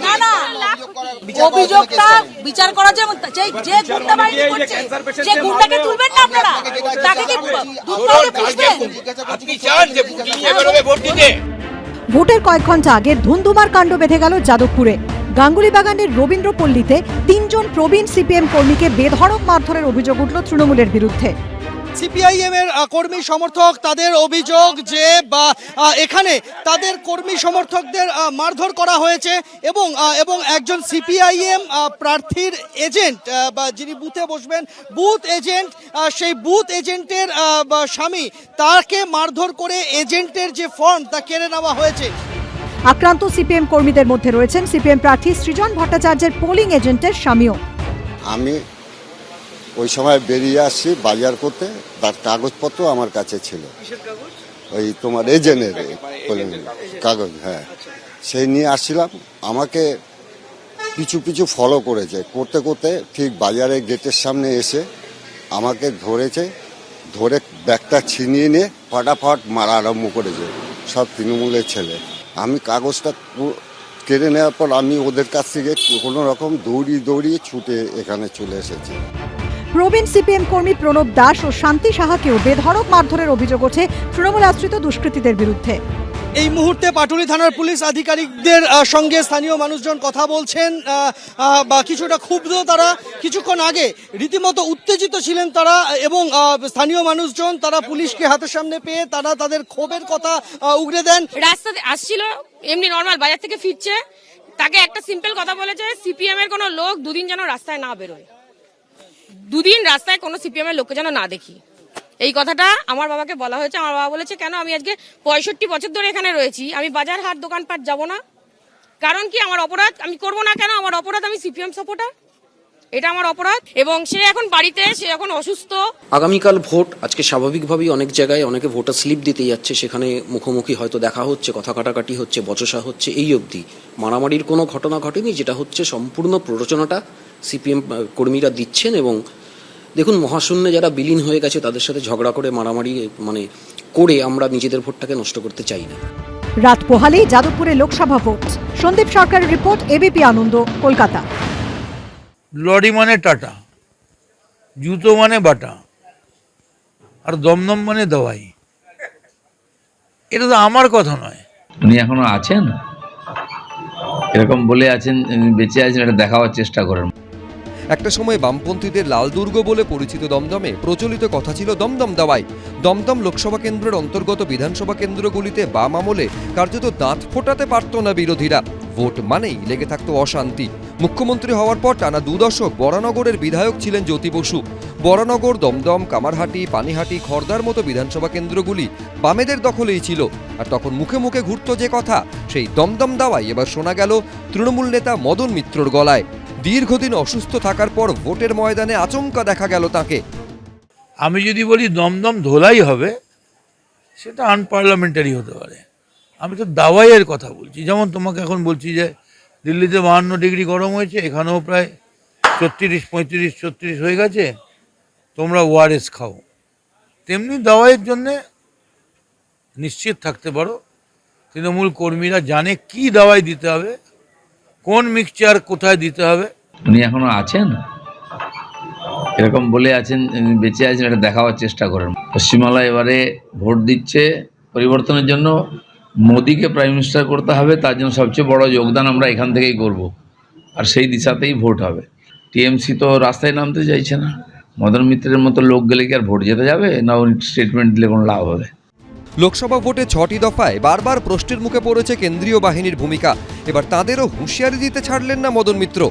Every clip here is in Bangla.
না না অভিযোগটা বিচার করা যে গুন্ডা বাহিনী করছে সেই গুন্ডাকে তুলবেন না আপনারা, তাকে কি আপনি চান যে ভোট নিয়ে বেরোবে ভোট দিতে? ভোটের কয়েক ঘন্টা আগে ধুন্ধুমার কাণ্ড বেঁধে গেল যাদবপুরে। গাঙ্গুলিবাগানের রবীন্দ্রপল্লীতে ৩ জন প্রবীণ সিপিএম কর্মীকে বেধড়ক মারধরের অভিযোগ উঠল তৃণমূলের বিরুদ্ধে। সিপিআইএম এর কর্মী সমর্থক তাদের অভিযোগ যে এখানে তাদের কর্মী সমর্থকদের মারধর করা হয়েছে এবং একজন সিপিআইএম প্রার্থীর এজেন্ট বা যিনি বুথে বসবেন বুথ এজেন্ট, সেই বুথ এজেন্টের স্বামী তাকে মারধর করে এজেন্টের যে ফর্ম তা কেড়ে নেওয়া হয়েছে। আক্রান্ত সিপিএম কর্মীদের মধ্যে রয়েছেন সিপিএম প্রার্থী সৃজন ভট্টাচার্যের পোলিং এজেন্টের স্বামীও। আমি ওই সময় বেরিয়ে আসছি বাজার করতে, তার কাগজপত্র আমার কাছে ছিল। ওই তোমার এজেন্টের কাগজ, হ্যাঁ, সেই নিয়ে আসছিলাম। আমাকে পিছু পিছু ফলো করেছে, করতে করতে ঠিক বাজারের গেটের সামনে এসে আমাকে ধরেছে, ধরে ব্যাগটা ছিনিয়ে নিয়ে ফটাফট মারা আরম্ভ করেছে সব তৃণমূলের ছেলে। আমি কাগজটা কেড়ে নেওয়ার পর আমি ওদের কাছ থেকে কোনো রকম দৌড়িয়ে ছুটে এখানে চলে এসেছি। প্রবীণ সিপিএম কর্মী প্রণব দাস ও শান্তি সাহাকেও বেধড়ক মারধরের অভিযোগ ওঠে তৃণমূল আশ্রিত দুষ্কৃতীদের বিরুদ্ধে। এই মুহূর্তে পাটুলি থানার পুলিশ আধিকারিকদের সঙ্গে স্থানীয় মানুষজন কথা বলছেন বা কিছুটা ক্ষুব্ধ তারা। কিছুক্ষণ আগে রীতিমতো উত্তেজিত ছিলেন তারা এবং স্থানীয় মানুষজন তারা পুলিশকে হাতের সামনে পেয়ে তারা তাদের ক্ষোভের কথা উগরে দেন। রাস্তাতে আসছিল এমনি নর্মাল বাজার থেকে ফিরছে, তাকে একটা সিম্পল কথা বলেছে সিপিএম এর কোনো লোক দুদিন যেন রাস্তায় না বেরোয়, দুদিন রাস্তায় কোনো সিপিএম এর লোককে যেন না দেখি। এই কথাটা আমার বাবাকে বলা হয়েছে। আমার বাবা বলেছে কেন আমি আজকে 65 বছর ধরে এখানে রয়েছি, আমি বাজার হাট দোকানপাট যাব না? কারণ কি আমার অপরাধ? আমি করব না কেন? আমার অপরাধ, আমি সিপিএম সাপোর্টার, এটা আমার অপরাধ। এবং সে এখন বাড়িতে, সে এখন অসুস্থ। আগামীকাল ভোট, আজকে স্বাভাবিকভাবেই অনেক জায়গায় অনেকে ভোটার স্লিপ দিতে যাচ্ছে, সেখানে মুখোমুখি হয়তো দেখা হচ্ছে, কথা কাটাকাটি হচ্ছে, বচসা হচ্ছে। এই অবধি মারামারির কোনো ঘটনা ঘটেনি। যেটা হচ্ছে সম্পূর্ণ প্ররোচনাটা সিপিএম কর্মীরা দিচ্ছেন। এবং দেখুন, মহাশূন্যে যারা বিলীন হয়ে গেছে তাদের সাথে ঝগড়া করে মারামারি করে আমরা নিজেদের ভোটটাকে নষ্ট করতে চাই না। রাত পোহালেই যাদবপুরে লোকসভা ভোট। সন্দীপ সরকারের রিপোর্ট, এবিপি আনন্দ, কলকাতা। লরি মানে টাটা, জুতো মানে বাটা, আর দমদম মানে দাওয়াই। এটা তো আমার কথা নয়। উনি এখনো আছেন, এরকম বলে আছেন, বেঁচে আছেন, এটা দেখাবার চেষ্টা করেন। একটা সময় বামপন্থীদের লাল দুর্গ বলে পরিচিত দমদমে প্রচলিত কথা ছিল দমদম দাওয়াই। দমদম লোকসভা কেন্দ্রের অন্তর্গত বিধানসভা কেন্দ্রগুলিতে বাম আমলে কার্যত দাঁত ফোটাতে পারত না বিরোধীরা। ভোট মানেই লেগে থাকতো অশান্তি। মুখ্যমন্ত্রী হওয়ার পর টানা 2 দশক বরানগরের বিধায়ক ছিলেন জ্যোতি বসু। বরানগর, দমদম, কামারহাটি, পানিহাটি, খড়দার মতো বিধানসভা কেন্দ্রগুলি বামেদের দখলেই ছিল। আর তখন মুখে মুখে ঘুরত যে কথা, সেই দমদম দাওয়াই এবার শোনা গেল তৃণমূল নেতা মদন মিত্রর গলায়। দীর্ঘদিন অসুস্থ থাকার পর ভোটের ময়দানে আচমকা দেখা গেল তাকে। আমি যদি বলি দমদম ধোলাই হবে, সেটা আনপার্লামেন্টারি হতে পারে। আমি তো দাওয়াইয়ের কথা বলছি। যেমন তোমাকে এখন বলছি যে দিল্লিতে 52 ডিগ্রি গরম হয়েছে, এখানেও প্রায় 34, 35, 36 হয়ে গেছে, তোমরা ওআরএস খাও। তেমনি দাওয়াইয়ের জন্যে নিশ্চিত থাকতে পারো তৃণমূল কর্মীরা জানে কি দাওয়াই দিতে হবে, কোন মিক্সচার কোথায় দিতে হবে। উনি এখনো আছেন, এরকম বলে আছেন, বেঁচে আছেন, এটা দেখাবার চেষ্টা করেন। পশ্চিমবাংলা এবারে ভোট দিচ্ছে পরিবর্তনের জন্য। মোদিকে প্রাইম মিনিস্টার করতে হবে, তার জন্য সবচেয়ে বড় যোগদান আমরা এখান থেকেই করব, আর সেই দিশাতেই ভোট হবে। টিএমসি তো রাস্তায় নামতে চাইছে না। মদন মিত্রের মতো লোক গেলে কি আর ভোট যেতে যাবে? না স্টেটমেন্ট দিলে কোনো লাভ হবে? লোকসভা ভোটে 6টি দফায় বারবার প্রশ্নের মুখে পড়েছে কেন্দ্রীয় বাহিনীর ভূমিকা। এবার তাঁদেরও হুঁশিয়ারি দিতে ছাড়লেন না মদন মিত্র।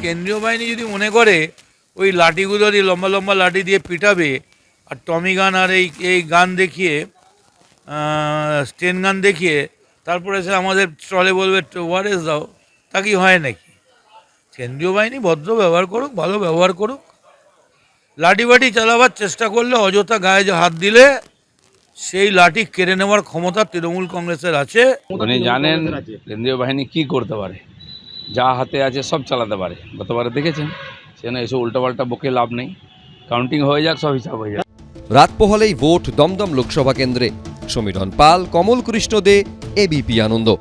কেন্দ্রীয় বাহিনী যদি মনে করে ওই লাঠিগুলো দিয়ে, লম্বা লম্বা লাঠি দিয়ে পিটাবে, আর টমি গান আর এই গান দেখিয়ে, স্টেন গান দেখিয়ে তারপরে সে আমাদের স্টলে বলবে ওআরএস দাও, তা কি হয় নাকি? কেন্দ্রীয় বাহিনী ভদ্র ব্যবহার করুক, ভালো ব্যবহার করুক। লাঠি বাটি চালাবার চেষ্টা করলে, অযথা গায়ে হাত দিলে সেই লাঠি কেড়ে নেওয়ার ক্ষমতা তৃণমূল কংগ্রেসের আছে। উনি জানেন কেন্দ্রীয় বাহিনী কি করতে পারে, যা হাতে আছে সব চালাতে পারে। গতবারে দেখেছেন, সেখানে এসে উল্টোপাল্টা বকে লাভ নেই। কাউন্টিং হয়ে যাক, সব হিসাব হয়ে যাক। রাত পোহালেই ভোট দমদম লোকসভা কেন্দ্রে। সমীরণ পাল, কমল কৃষ্ণ দে, এবিপি আনন্দ।